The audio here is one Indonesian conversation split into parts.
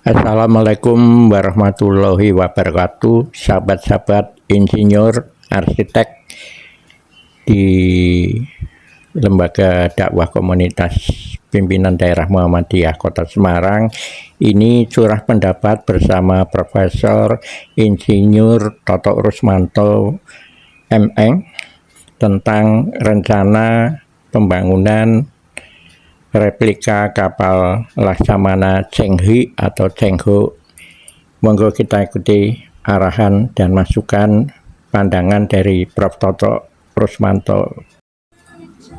Assalamualaikum warahmatullahi wabarakatuh, sahabat-sahabat insinyur arsitek di Lembaga Dakwah Komunitas Pimpinan Daerah Muhammadiyah Kota Semarang. Ini curah pendapat bersama Profesor Insinyur Toto Rusmanto MM tentang rencana pembangunan replika kapal Laksamana Chenghe atau Chengho. Monggo kita ikuti arahan dan masukan pandangan dari Prof. Toto Rusmanto,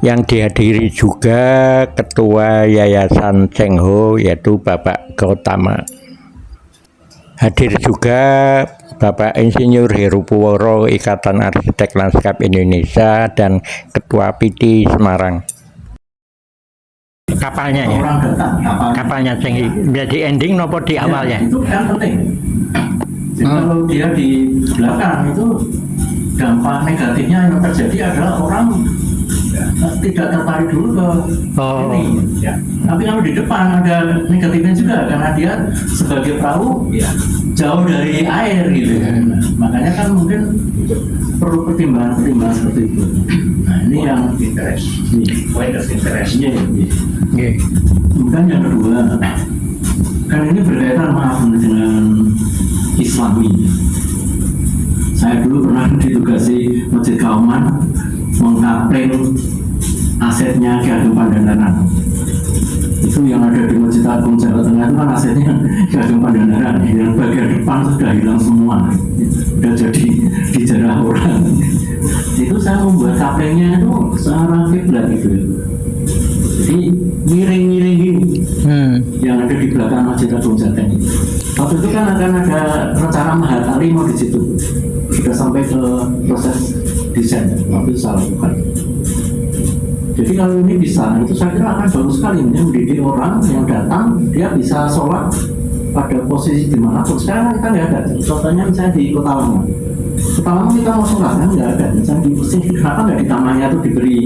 yang dihadiri juga Ketua Yayasan Chengho yaitu Bapak Gautama. Hadir juga Bapak Insinyur Heru Puworo Ikatan Arsitek Lanskap Indonesia dan Ketua PD Semarang. Kapalnya ya, kapalnya Chenghe jadi ending nopo di awal ya? Itu kan penting. Jadi kalau dia di belakang itu dampak negatifnya yang terjadi adalah orang tidak tertarik dulu ke ini. Ya. Tapi kalau di depan ada negatifnya juga karena dia sebagai perahu jauh dari air gitu. Nah, makanya kan mungkin perlu pertimbangan seperti itu. Nah ini yang interest, point of interestnya. Kemudian yang kedua, kan ini berkaitan dengan Islami. Saya dulu pernah ditugasi Masjid Kauman mengkapling asetnya Ki Ageng Pandanaran. Itu yang ada di Masjid Agung Jawa Tengah itu kan asetnya Ki Ageng Pandanaran. Yang bagian depan sudah hilang semua, sudah jadi dijarah orang. Itu saya membuat kaplingnya itu searah kiblat gitu. Jadi miring-miring gini, yang ada di belakang Masjid Agung Jateng. Waktu itu kan akan ada rencana Mahatali mau di situ. Sudah sampai ke proses desain, waktu itu saya lakukan. Jadi kalau ini bisa, itu saya kira akan bagus sekali mendidik orang yang datang, dia bisa sholat pada posisi dimanapun. Sekarang kita nggak ada. Contohnya misalnya di Kota Lama. Kota Lama kita mau sholat kan nggak ada. Misalnya di Mesir, kenapa nggak di tamannya itu diberi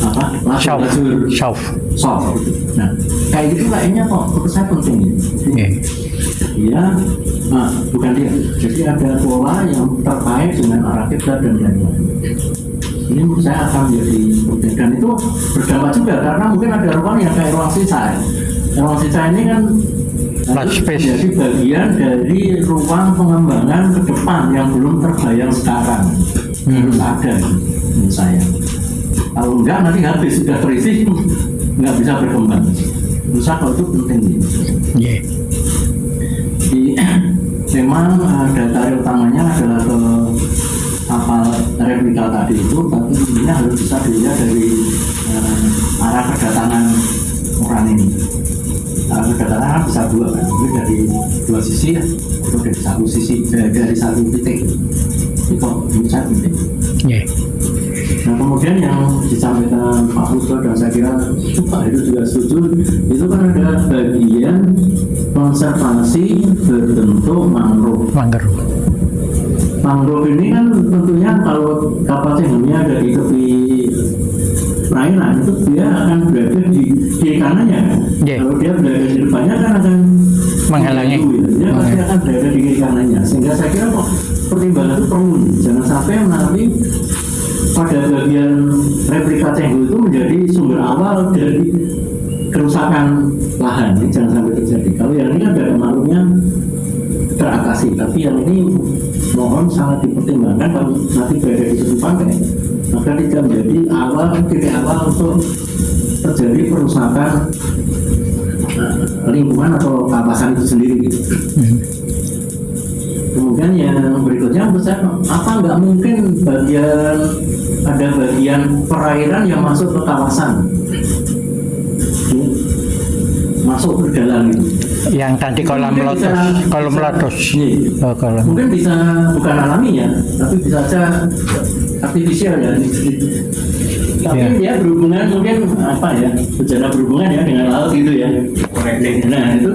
apa? Shauf. Nah, kayak gitu kayaknya kok menurut saya penting ya. Dia, bukan dia. Jadi ada pola yang terkait dengan arah kiblat dan lain-lain. Ini menurut saya akan menjadi penting, dan itu berdampak juga karena mungkin ada ruang yang kayak ruang sisa. Ruang sisa ini kan menjadi bagian dari ruang pengembangan ke depan yang belum terbayang sekarang. Harus ada menurut saya. Kalau enggak nanti habis sudah terisi nggak bisa berkembang. Menurut saya kalau itu penting. Jadi memang data utamanya adalah ke kapal replika tadi itu, tapi ini harus bisa dilihat dari arah kedatangan orang ini. Arah kedatangan bisa dua kan, dari dua sisi atau dari satu sisi, dari satu titik. Itu menurut saya penting. Nah kemudian yang disampaikan Pak Pusko dan saya kira Pak itu juga setuju, itu kan ada bagian konservasi berbentuk mangrove. Mangrove ini kan tentunya kalau kapal Chenghe ada di tepi perairan itu dia akan berada di kiri kanannya. Kalau dia berada di depannya kan akan menghalangi. Dia pasti akan berada di kiri kanannya. Sehingga saya kira kok pertimbangan itu perlu. Jangan sampai nanti pada bagian replika Chenghe itu menjadi sumber awal dari kerusakan lahan. Jangan sampai terjadi. Kalau yang ini ada pengaruhnya teratasi, tapi yang ini mohon sangat dipertimbangkan kalau nanti berada di tepi pantai, maka tidak menjadi titik awal untuk terjadi perusakan lingkungan atau kawasan itu sendiri. Kemudian yang berikutnya menurut saya, apa nggak mungkin ada bagian perairan yang masuk ke kawasan, masuk ke dalam itu. Yang tadi kolam meletus. Mungkin bisa bukan alami ya, tapi bisa saja artifisial ya. Tapi dia berhubungan mungkin apa ya, sejarah berhubungan ya dengan laut gitu ya. Nah itu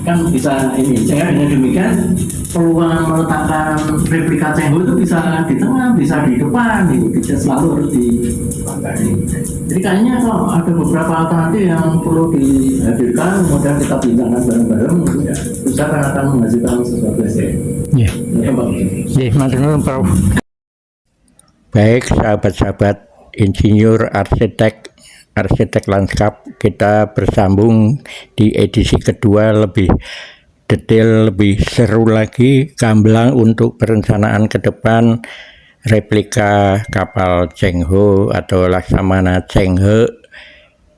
kan bisa ini. Sehingga dengan demikian peluang meletakkan replika Cheng Ho itu bisa di tengah, bisa di depan, gitu. Tidak selalu harus di. Jadi kayaknya kalau ada beberapa alternatif yang perlu dihadirkan, kemudian kita bincangkan bareng-bareng, gitu ya. Bisa akan menghasilkan sesuatu yang Ya. ya, Pak. Ya, matur nuwun, Prof. Baik, sahabat-sahabat insinyur arsitek lanskap, kita bersambung di edisi kedua lebih detail, lebih seru lagi, gamblang untuk perencanaan ke depan replika kapal Cheng Ho atau Laksamana Cheng He,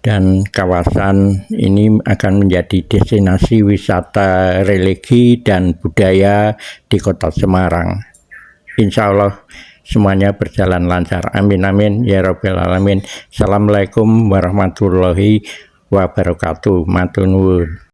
dan kawasan ini akan menjadi destinasi wisata religi dan budaya di Kota Semarang. Insya Allah semuanya berjalan lancar. Amin amin ya robbal alamin. Assalamualaikum warahmatullahi wabarakatuh. Matur nuwun.